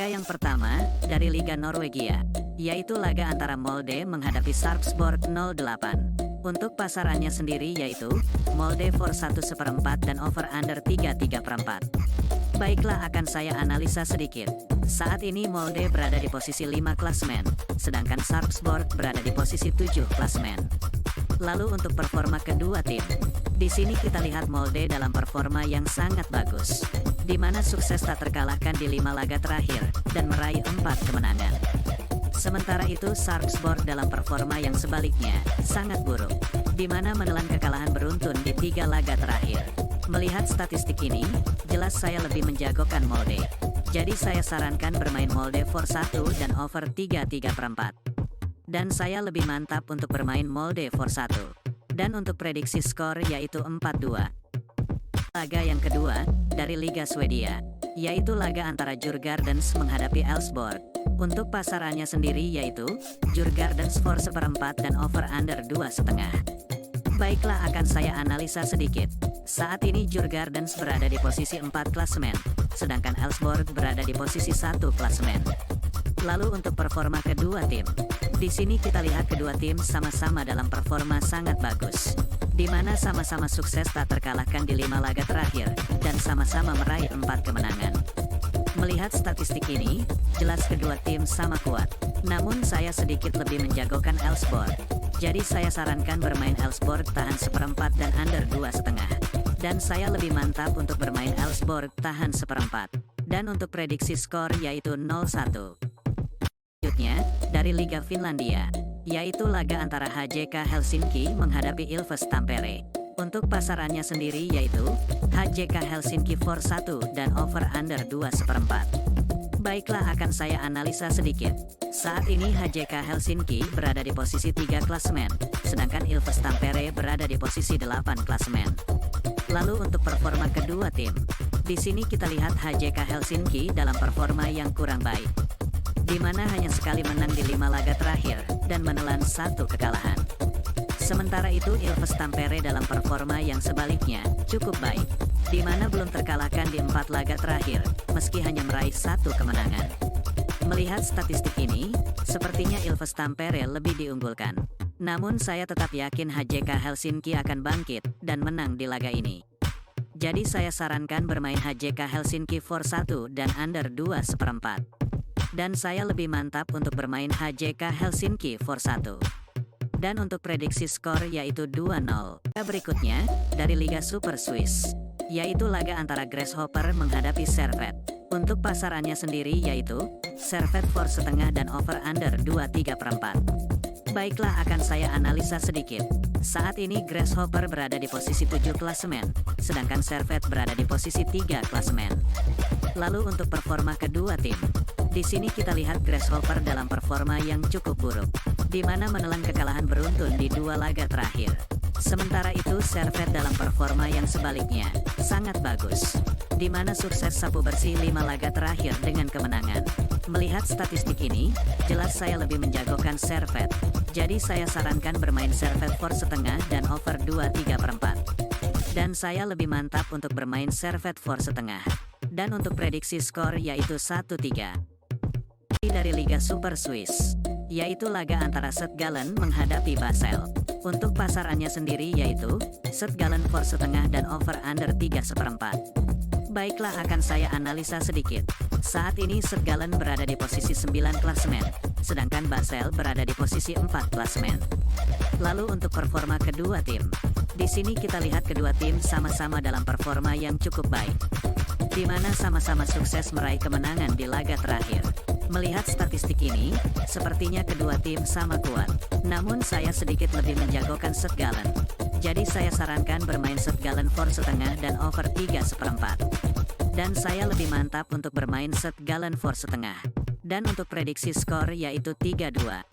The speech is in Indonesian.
yang pertama, dari Liga Norwegia, yaitu laga antara Molde menghadapi Sarpsborg 08. Untuk pasarannya sendiri yaitu, Molde for 1/4 dan over-under 3/4. Baiklah, akan saya analisa sedikit. Saat ini Molde berada di posisi 5 klasemen, sedangkan Sarpsborg berada di posisi 7 klasemen. Lalu untuk performa kedua tim, di sini kita lihat Molde dalam performa yang sangat bagus, di mana sukses tak terkalahkan di 5 laga terakhir, dan meraih 4 kemenangan. Sementara itu Sarpsborg dalam performa yang sebaliknya, sangat buruk, di mana menelan kekalahan beruntun di 3 laga terakhir. Melihat statistik ini, jelas saya lebih menjagokan Molde. Jadi saya sarankan bermain Molde for 1 dan over 3/4. Dan saya lebih mantap untuk bermain Molde for 1. Dan untuk prediksi skor yaitu 4-2. Laga yang kedua, dari Liga Swedia, yaitu laga antara Djurgårdens menghadapi Elfsborg. Untuk pasarannya sendiri yaitu, Djurgårdens for 1/4 dan over-under 2,5. Baiklah, akan saya analisa sedikit. Saat ini Djurgårdens berada di posisi 4 klasemen, sedangkan Elfsborg berada di posisi 1 klasemen. Lalu untuk performa kedua tim, di sini kita lihat kedua tim sama-sama dalam performa sangat bagus, di mana sama-sama sukses tak terkalahkan di 5 laga terakhir, dan sama-sama meraih 4 kemenangan. Melihat statistik ini, jelas kedua tim sama kuat, namun saya sedikit lebih menjagokan Elfsborg. Jadi saya sarankan bermain Elfsborg tahan 1/4 dan under 2,5. Dan saya lebih mantap untuk bermain Elfsborg tahan 1/4. Dan untuk prediksi skor yaitu 0-1. Selanjutnya, dari Liga Finlandia, yaitu laga antara HJK Helsinki menghadapi Ilves Tampere. Untuk pasarannya sendiri yaitu, HJK Helsinki for 1 dan over-under 2,4. Baiklah, akan saya analisa sedikit. Saat ini HJK Helsinki berada di posisi 3 klasemen, sedangkan Ilves Tampere berada di posisi 8 klasemen. Lalu untuk performa kedua tim, di sini kita lihat HJK Helsinki dalam performa yang kurang baik, di mana hanya sekali menang di 5 laga terakhir, dan menelan 1 kekalahan. Sementara itu Ilves Tampere dalam performa yang sebaliknya, cukup baik, di mana belum terkalahkan di 4 laga terakhir, meski hanya meraih 1 kemenangan. Melihat statistik ini, sepertinya Ilves Tampere lebih diunggulkan. Namun saya tetap yakin HJK Helsinki akan bangkit, dan menang di laga ini. Jadi saya sarankan bermain HJK Helsinki for 1 dan under 2,4. Dan saya lebih mantap untuk bermain HJK Helsinki for 1. Dan untuk prediksi skor yaitu 2-0. Berikutnya, dari Liga Super Swiss, yaitu laga antara Grasshopper menghadapi Servette. Untuk pasarannya sendiri yaitu, Servette for 1/2 dan over-under 2/4. Baiklah, akan saya analisa sedikit. Saat ini Grasshopper berada di posisi 7 klasemen, sedangkan Servette berada di posisi 3 klasemen. Lalu untuk performa kedua tim, di sini kita lihat Grasshopper dalam performa yang cukup buruk, di mana menelan kekalahan beruntun di 2 laga terakhir. Sementara itu Servette dalam performa yang sebaliknya, sangat bagus, di mana sukses sapu bersih 5 laga terakhir dengan kemenangan. Melihat statistik ini, jelas saya lebih menjagokan Servette. Jadi saya sarankan bermain Servette for 1/2 dan over 2/4. Dan saya lebih mantap untuk bermain Servette for 1/2. Dan untuk prediksi skor yaitu 1-3. Dari Liga Super Swiss, yaitu laga antara Setgallen menghadapi Basel. Untuk pasarannya sendiri yaitu, Setgallen for 1/2 dan over-under 3,4. Baiklah, akan saya analisa sedikit. Saat ini Setgallen berada di posisi 9 klasemen, sedangkan Basel berada di posisi 4 klasemen. Lalu untuk performa kedua tim, di sini kita lihat kedua tim sama-sama dalam performa yang cukup baik, di mana sama-sama sukses meraih kemenangan di laga terakhir. Melihat statistik ini, sepertinya kedua tim sama kuat, namun saya sedikit lebih menjagokan Setgallen. Jadi saya sarankan bermain Setgallen for 1/2 dan over 3,4. Dan saya lebih mantap untuk bermain Setgallen for 1/2. Dan untuk prediksi skor yaitu 3-2.